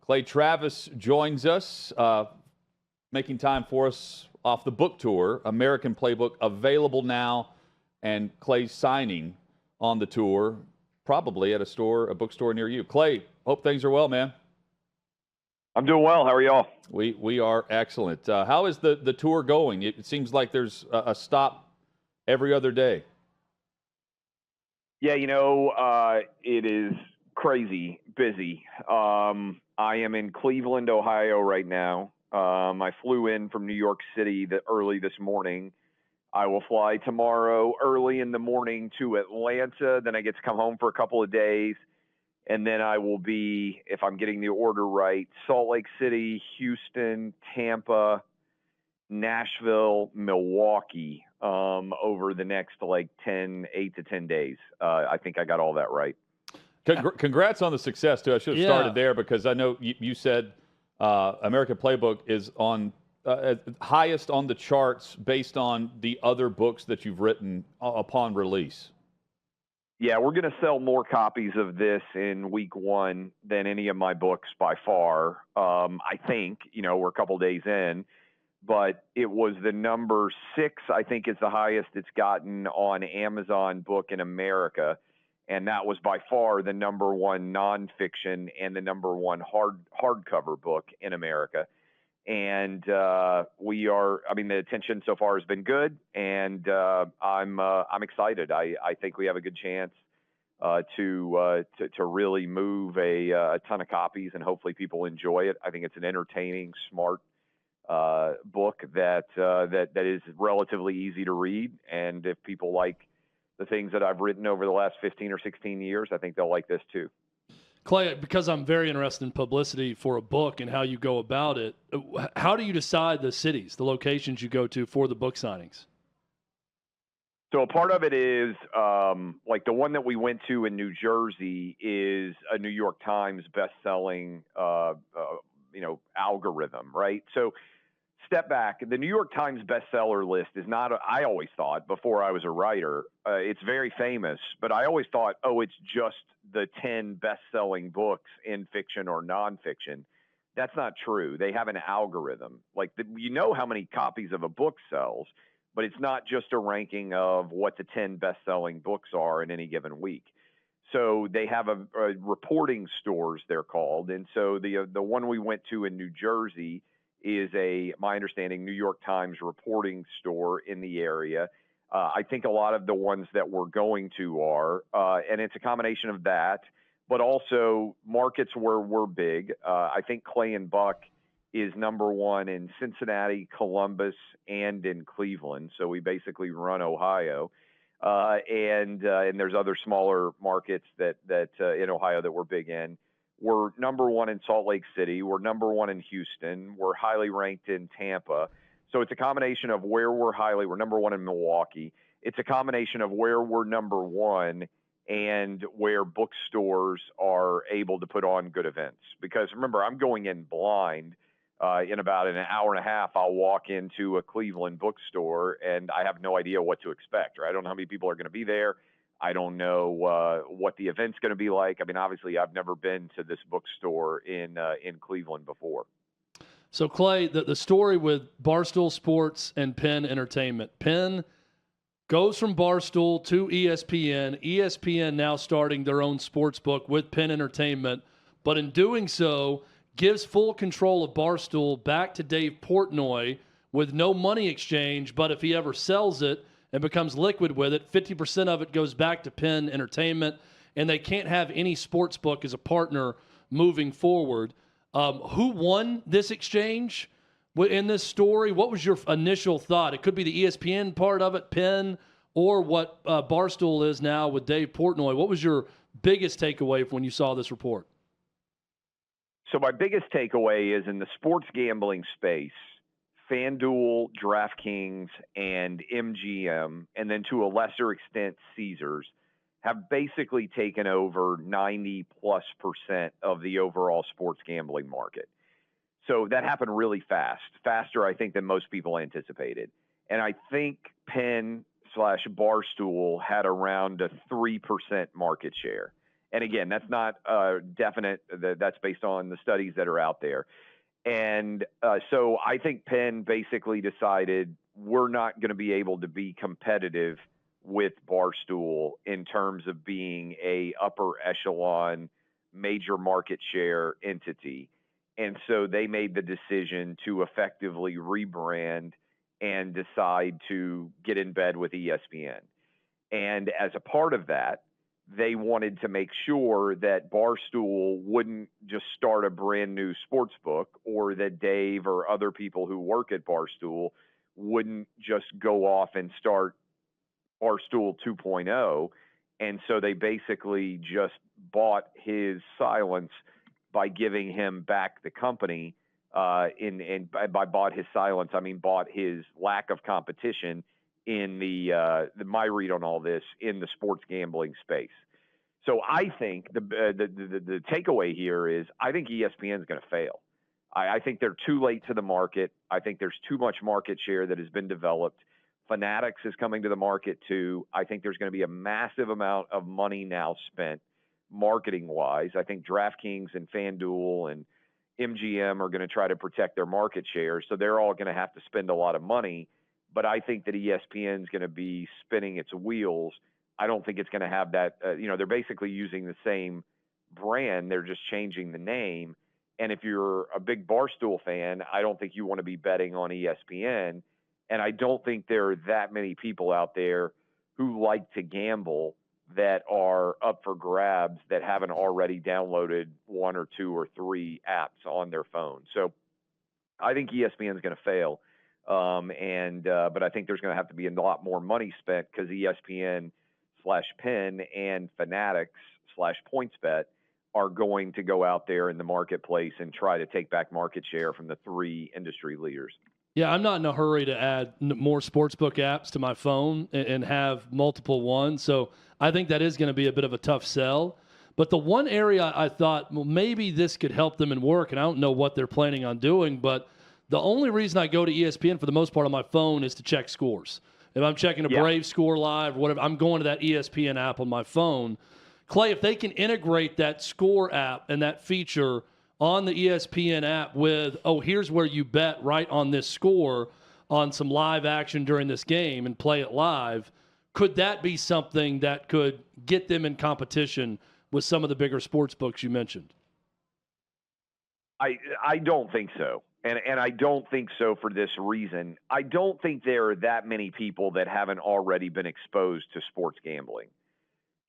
Clay Travis joins us, making time for us off the book tour. American Playbook available now, and Clay's signing on the tour, probably at a bookstore near you. Clay, hope things are well, man. I'm doing well. How are y'all? We are excellent. How is the tour going? It seems like there's a stop every other day. Yeah, it is crazy busy. I am in Cleveland, Ohio right now. I flew in from New York City early this morning. I will fly tomorrow early in the morning to Atlanta. Then I get to come home for a couple of days. And then I will be, if I'm getting the order right, Salt Lake City, Houston, Tampa, Nashville, Milwaukee, over the next 8 to 10 days. I think I got all that right. Congrats on the success, too. I should have started there because I know you said American Playbook is on highest on the charts based on the other books that you've written upon release. Yeah, we're going to sell more copies of this in week one than any of my books by far. I think, we're a couple days in, but it was the number 6, I think is the highest it's gotten on Amazon book in America. And that was by far the number 1 nonfiction and the number 1 hardcover book in America. And the attention so far has been good, and I'm excited. I think we have a good chance to really move a ton of copies, and hopefully people enjoy it. I think it's an entertaining, smart book that is relatively easy to read, and if people like the things that I've written over the last 15 or 16 years, I think they'll like this too. Clay, because I'm very interested in publicity for a book and how you go about it, how do you decide the cities, the locations you go to for the book signings? So a part of it is like the one that we went to in New Jersey is a New York Times best-selling, algorithm, right? So step back. The New York Times bestseller list is not, I always thought before I was a writer, it's very famous, but I always thought, it's just the 10 best-selling books in fiction or nonfiction. That's not true. They have an algorithm. How many copies of a book sells, but it's not just a ranking of what the 10 best-selling books are in any given week. So they have a reporting stores, they're called. And so the one we went to in New Jersey is my understanding, New York Times reporting store in the area. I think a lot of the ones that we're going to are, and it's a combination of that, but also markets where we're big. I think Clay and Buck is number 1 in Cincinnati, Columbus, and in Cleveland. So we basically run Ohio. And there's other smaller markets that in Ohio that we're big in. We're number 1 in Salt Lake City. We're number 1 in Houston. We're highly ranked in Tampa. So it's a combination of where we're number 1 in Milwaukee. It's a combination of where we're number 1 and where bookstores are able to put on good events. Because remember, I'm going in blind. In about an hour and a half, I'll walk into a Cleveland bookstore and I have no idea what to expect. Right? I don't know how many people are going to be there. I don't know what the event's going to be like. I mean, obviously, I've never been to this bookstore in Cleveland before. So, Clay, the story with Barstool Sports and Penn Entertainment. Penn goes from Barstool to ESPN. ESPN now starting their own sports book with Penn Entertainment, but in doing so, gives full control of Barstool back to Dave Portnoy with no money exchange, but if he ever sells it and becomes liquid with it, 50% of it goes back to Penn Entertainment, and they can't have any sports book as a partner moving forward. Who won this exchange in this story? What was your initial thought? It could be the ESPN part of it, Penn, or what Barstool is now with Dave Portnoy. What was your biggest takeaway when you saw this report? So my biggest takeaway is in the sports gambling space, FanDuel, DraftKings, and MGM, and then to a lesser extent, Caesars, have basically taken over 90+% of the overall sports gambling market. So that happened really fast, faster, I think, than most people anticipated. And I think Penn/Barstool had around a 3% market share. And again, that's not definite. That's based on the studies that are out there. And so I think Penn basically decided we're not going to be able to be competitive with Barstool in terms of being a upper echelon major market share entity. And so they made the decision to effectively rebrand and decide to get in bed with ESPN. And as a part of that, they wanted to make sure that Barstool wouldn't just start a brand new sports book, or that Dave or other people who work at Barstool wouldn't just go off and start Barstool 2.0. And so they basically just bought his silence by giving him back the company. And by bought his silence, I mean bought his lack of competition in my read on all this in the sports gambling space. So I think the takeaway here is I think ESPN is going to fail. I think they're too late to the market. I think there's too much market share that has been developed. Fanatics is coming to the market too. I think there's going to be a massive amount of money now spent marketing-wise. I think DraftKings and FanDuel and MGM are going to try to protect their market share, so they're all going to have to spend a lot of money. But I think that ESPN is going to be spinning its wheels. I don't think it's going to have that. They're basically using the same brand. They're just changing the name. And if you're a big Barstool fan, I don't think you want to be betting on ESPN. And I don't think there are that many people out there who like to gamble that are up for grabs that haven't already downloaded one or two or three apps on their phone. So I think ESPN is going to fail. But I think there's going to have to be a lot more money spent because ESPN/Penn and Fanatics/PointsBet are going to go out there in the marketplace and try to take back market share from the three industry leaders. Yeah, I'm not in a hurry to add more sportsbook apps to my phone and have multiple ones. So I think that is going to be a bit of a tough sell. But the one area I thought, well, maybe this could help them and work, and I don't know what they're planning on doing, but the only reason I go to ESPN for the most part on my phone is to check scores. If I'm checking a Braves score live or whatever, I'm going to that ESPN app on my phone. Clay, if they can integrate that score app and that feature on the ESPN app with, here's where you bet right on this score on some live action during this game and play it live, could that be something that could get them in competition with some of the bigger sports books you mentioned? I don't think so. And I don't think so for this reason. I don't think there are that many people that haven't already been exposed to sports gambling.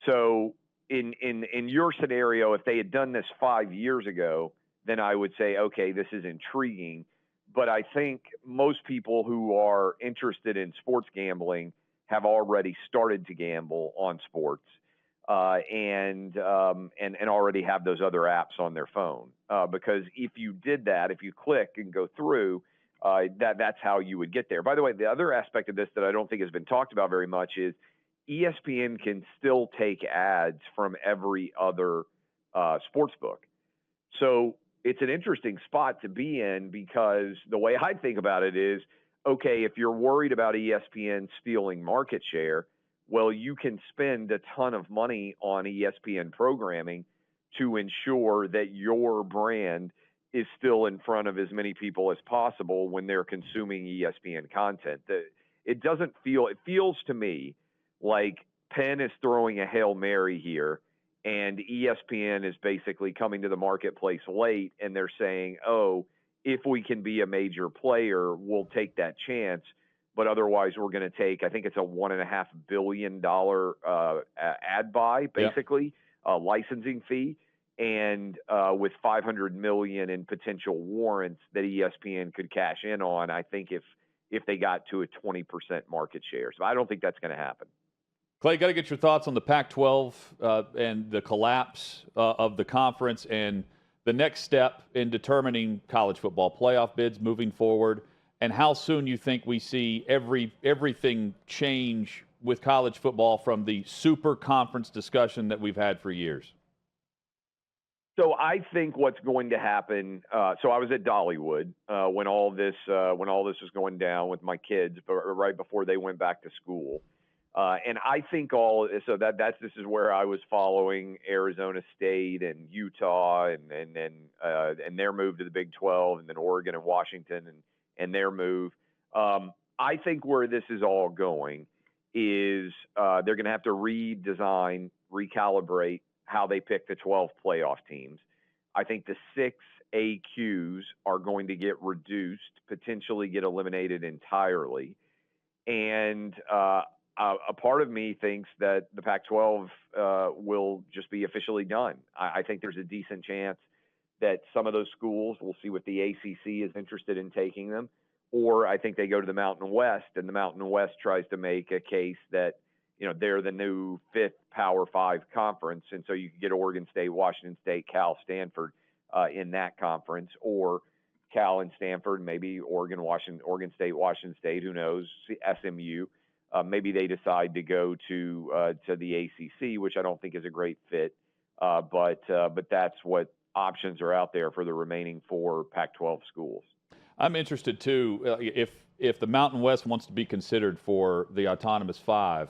So in your scenario, if they had done this 5 years ago, then I would say, okay, this is intriguing. But I think most people who are interested in sports gambling have already started to gamble on sports. And already have those other apps on their phone. Because if you did that, if you click and go through, that's how you would get there. By the way, the other aspect of this that I don't think has been talked about very much is ESPN can still take ads from every other sports book. So it's an interesting spot to be in because the way I think about it is, okay, if you're worried about ESPN stealing market share, well, you can spend a ton of money on ESPN programming to ensure that your brand is still in front of as many people as possible when they're consuming ESPN content. It feels to me like Penn is throwing a Hail Mary here and ESPN is basically coming to the marketplace late and they're saying, if we can be a major player, we'll take that chance. But otherwise, we're going to take, I think it's a $1.5 billion ad buy, basically, licensing fee, and with $500 million in potential warrants that ESPN could cash in on. I think if they got to a 20% market share, so I don't think that's going to happen. Clay, got to get your thoughts on the Pac-12 and the collapse of the conference and the next step in determining college football playoff bids moving forward. And how soon you think we see everything change with college football from the super conference discussion that we've had for years? So I think what's going to happen. So I was at Dollywood when all this was going down with my kids, but right before they went back to school. And I think this is where I was following Arizona State and Utah and their move to the Big 12, and then Oregon and Washington and their move. I think where this is all going is they're going to have to redesign, recalibrate how they pick the 12 playoff teams. I think the 6 AQs are going to get reduced, potentially get eliminated entirely. And a part of me thinks that the Pac-12 will just be officially done. I think there's a decent chance that some of those schools, we'll see what the ACC is interested in taking them, or I think they go to the Mountain West, and the Mountain West tries to make a case that, they're the new 5th Power 5 conference, and so you could get Oregon State, Washington State, Cal, Stanford in that conference, or Cal and Stanford, maybe Oregon State, Washington State, who knows, SMU. Maybe they decide to go to the ACC, which I don't think is a great fit, but that's what options are out there for the remaining 4 Pac-12 schools. I'm interested too. If the Mountain West wants to be considered for the autonomous 5,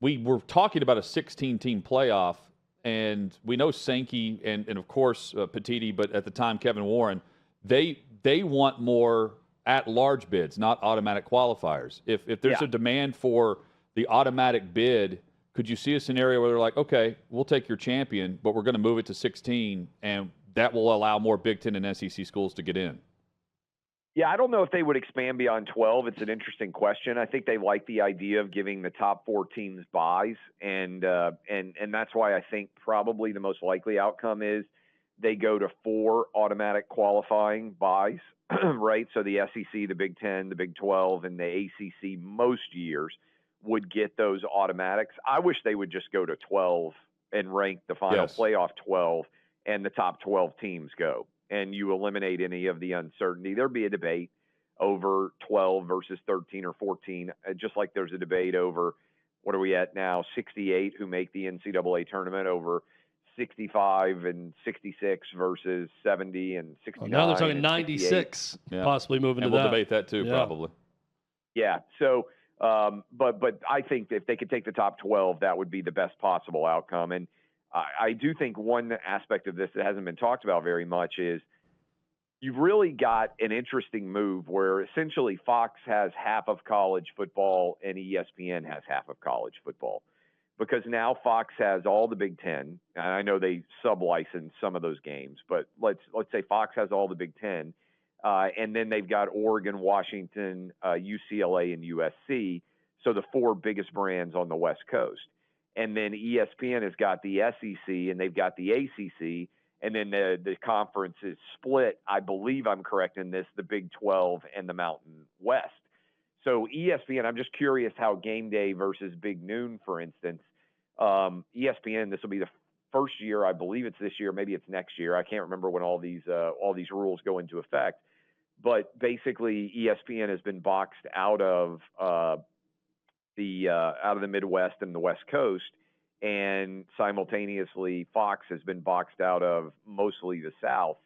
we were talking about a 16-team playoff, and we know Sankey and of course Petiti, but at the time Kevin Warren, they want more at-large bids, not automatic qualifiers. If there's a demand for the automatic bid, could you see a scenario where they're like, okay, we'll take your champion, but we're going to move it to 16, and that will allow more Big Ten and SEC schools to get in? Yeah, I don't know if they would expand beyond 12. It's an interesting question. I think they like the idea of giving the top 4 teams buys, and that's why I think probably the most likely outcome is they go to 4 automatic qualifying buys, right? So the SEC, the Big 10, the Big 12, and the ACC most years would get those automatics. I wish they would just go to 12 and rank the final playoff 12, and the top 12 teams go, and you eliminate any of the uncertainty. There'd be a debate over 12 versus 13 or 14, just like there's a debate over, what are we at now, 68 who make the NCAA tournament over 65 and 66 versus 70 and 69. Now they're talking 96, possibly moving to that. And we'll debate that too, probably. Yeah. So, but I think if they could take the top 12, that would be the best possible outcome. And I do think one aspect of this that hasn't been talked about very much is you've really got an interesting move where essentially Fox has half of college football and ESPN has half of college football, because now Fox has all the Big Ten. And I know they sub-license some of those games, but let's say Fox has all the Big Ten, and then they've got Oregon, Washington, UCLA, and USC, so the 4 biggest brands on the West Coast. And then ESPN has got the SEC, and they've got the ACC, and then the conference is split, I believe I'm correct in this, the Big 12 and the Mountain West. So ESPN, I'm just curious how Game Day versus Big Noon, for instance, ESPN, this will be the first year, I believe it's this year, maybe it's next year. I can't remember when all these rules go into effect. But basically, ESPN has been boxed out of the Midwest and the West Coast, and simultaneously Fox has been boxed out of mostly the South,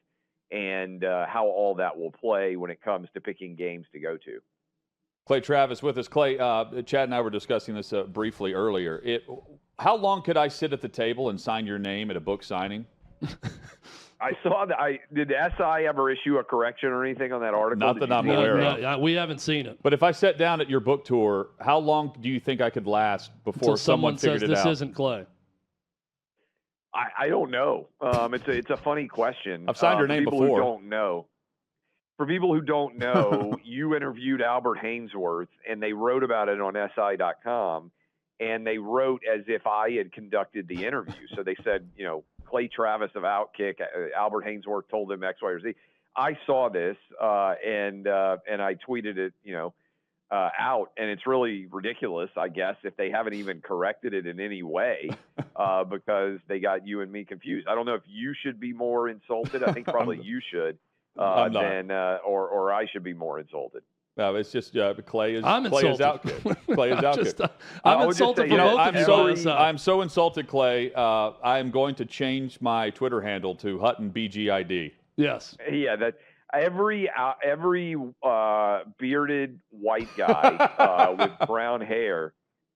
and how all that will play when it comes to picking games to go to. Clay Travis with us. Clay, Chad and I were discussing this briefly earlier. How long could I sit at the table and sign your name at a book signing? I saw that. Did SI ever issue a correction or anything on that article? Not that I'm aware of. No, we haven't seen it. But if I sat down at your book tour, how long do you think I could last before someone figured it out? This isn't Clay. I don't know. It's a funny question. I've signed your name before. For people who don't know, you interviewed Albert Hainsworth, and they wrote about it on SI.com, and they wrote as if I had conducted the interview. So they said, Clay Travis of OutKick, Albert Hainsworth told him X, Y, or Z. I saw this, and I tweeted it, out, and it's really ridiculous, I guess, if they haven't even corrected it in any way, because they got you and me confused. I don't know if you should be more insulted. I think probably you should, or I should be more insulted. No, it's just Clay is. I'm insulted. OutKick. Clay is OutKick. I'm insulted for both of you. I'm so insulted, Clay. I am going to change my Twitter handle to Hutton BGID. Yes. Yeah, every bearded white guy with brown hair,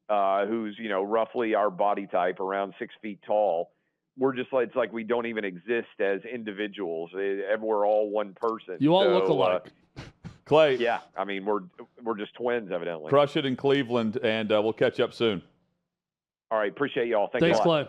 who's roughly our body type, around 6 feet tall. We're just like, it's like we don't even exist as individuals. We're all one person. You all look alike. Clay. Yeah, I mean we're just twins, evidently. Crush it in Cleveland, and we'll catch up soon. All right, appreciate y'all. Thanks a lot. Clay.